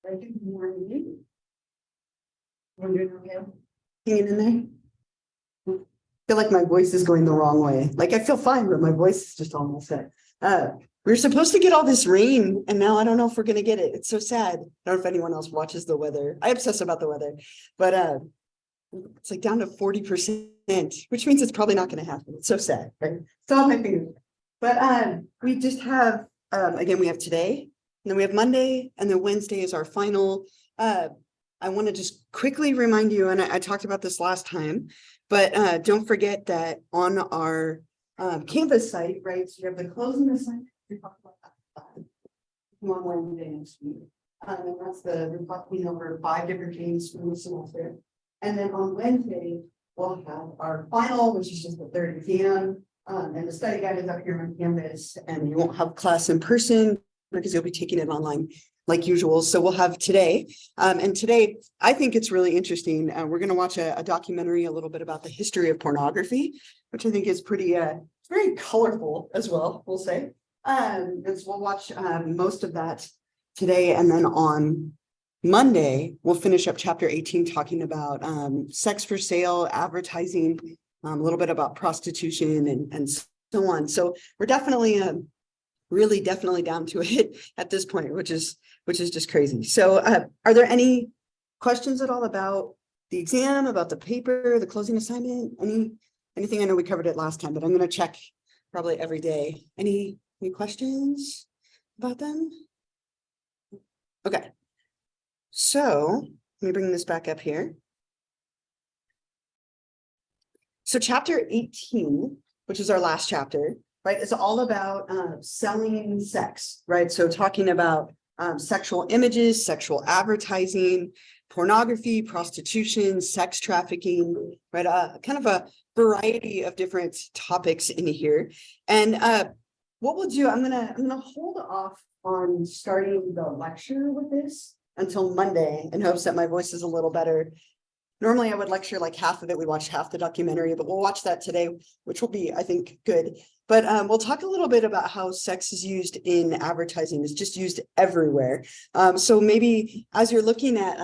Good morning. Everyone doing okay? Hanging in there? I feel like my voice is going the wrong way. Like I feel fine, but my voice is just almost set. We're supposed to get all this rain, and now I don't know if we're gonna get it. It's so sad. I don't know if anyone else watches the weather. I obsess about the weather, but it's like down to 40%, which means it's probably not gonna happen. It's so sad, right? Still on my fingers. But we just have again, we have today, and then we have Monday, and then Wednesday is our final. I want to just quickly remind you, and I talked about this last time, but don't forget that on our Canvas site, right? So you have the closing assignment. We talked about that on Wednesday next week. And that's we're talking over 5 different games from the semester. And then on Wednesday, we'll have our final, which is just the 3rd exam. And the study guide is up here on Canvas, and you won't have class in person because you'll be taking it online like usual. So we'll have today. And today, I think it's really interesting. We're going to watch a documentary a little bit about the history of pornography, which I think is pretty, very colorful as well, we'll say. And so we'll watch most of that today. And then on Monday, we'll finish up chapter 18, talking about sex for sale, advertising, a little bit about prostitution and so on. So we're definitely really definitely down to it at this point, which is just crazy. So are there any questions at all about the exam, about the paper, the closing assignment, anything? I know we covered it last time, but I'm going to check probably every day. Any questions about them? Okay, so let me bring this back up here. So chapter 18, which is our last chapter, right, is all about selling sex, right? So talking about sexual images, sexual advertising, pornography, prostitution, sex trafficking, right? Kind of a variety of different topics in here. And what we'll do, I'm gonna hold off on starting the lecture with this until Monday in hopes that my voice is a little better. Normally I would lecture like half of it. We watched half the documentary, but we'll watch that today, which will be, I think, good. But we'll talk a little bit about how sex is used in advertising. It's just used everywhere. So maybe as you're looking at,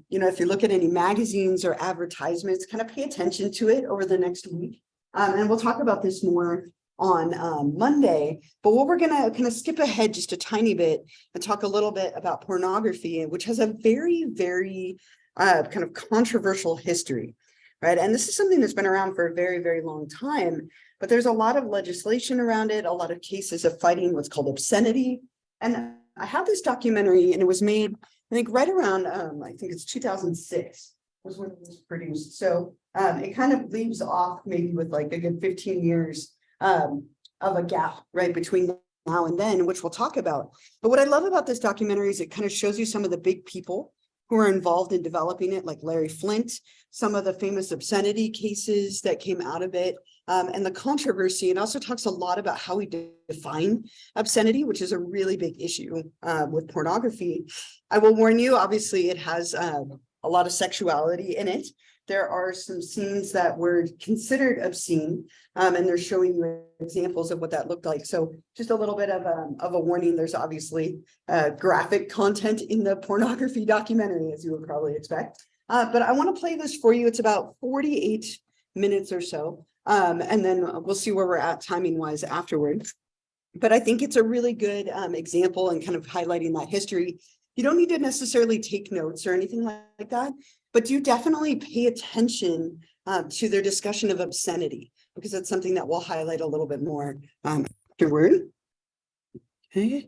if you look at any magazines or advertisements, kind of pay attention to it over the next week. And we'll talk about this more on Monday. But what we're going to kind of skip ahead just a tiny bit and talk a little bit about pornography, which has a very, very kind of controversial history, right? And this is something that's been around for a very, very long time, but there's a lot of legislation around it, a lot of cases of fighting what's called obscenity. And I have this documentary, and it was made, I think, right around, I think it's 2006 was when it was produced. So it kind of leaves off maybe with like a good 15 years of a gap, right, between now and then, which we'll talk about. But what I love about this documentary is it kind of shows you some of the big people who are involved in developing it, like Larry Flint, some of the famous obscenity cases that came out of it, and the controversy. It also talks a lot about how we define obscenity, which is a really big issue with pornography. I will warn you, obviously, it has a lot of sexuality in it. There are some scenes that were considered obscene, and they're showing you examples of what that looked like. So just a little bit of a warning. There's obviously graphic content in the pornography documentary, as you would probably expect. But I want to play this for you. It's about 48 minutes or so, and then we'll see where we're at timing-wise afterwards. But I think it's a really good example and kind of highlighting that history. You don't need to necessarily take notes or anything like that, but do definitely pay attention to their discussion of obscenity, because that's something that we'll highlight a little bit more afterward. Okay,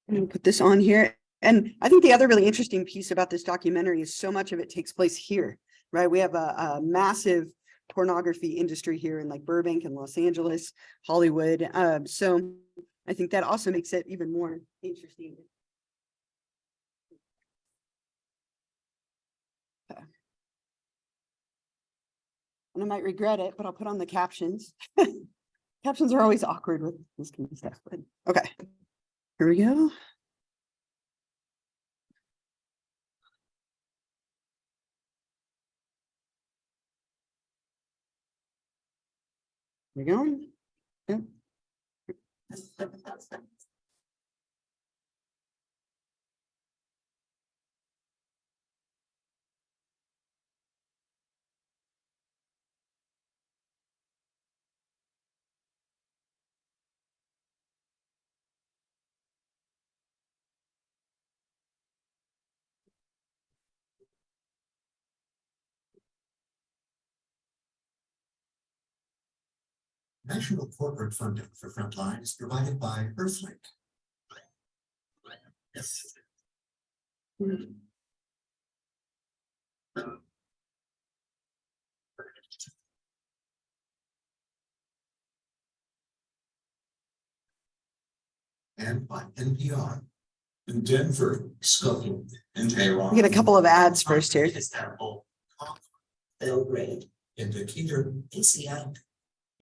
I'm gonna put this on here. And I think the other really interesting piece about this documentary is so much of it takes place here, right? We have a massive pornography industry here in like Burbank and Los Angeles, Hollywood. So I think that also makes it even more interesting. And I might regret it, but I'll put on the captions. Captions are always awkward with this kind of stuff, but okay. Here we go. Here we go. Yep. National corporate funding for Frontline is provided by Earthlink. Yes. And by NPR. In Denver, Scotland, and Tehran. We get a couple of ads first here. Istanbul, Belgrade, in Decatur, ASEAN,